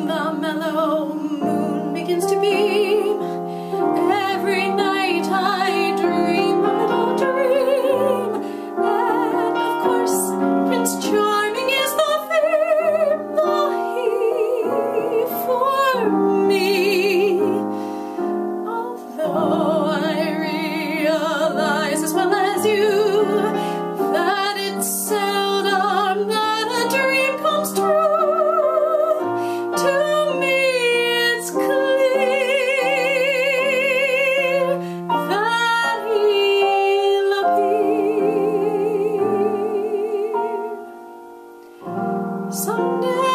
the mellow moon begins to beam. Every night I dream a little dream, and of course Prince Charming is the he for me. Although I realize as well as you that it's seldom that a dream comes true, to me it's clear that he'll appear someday.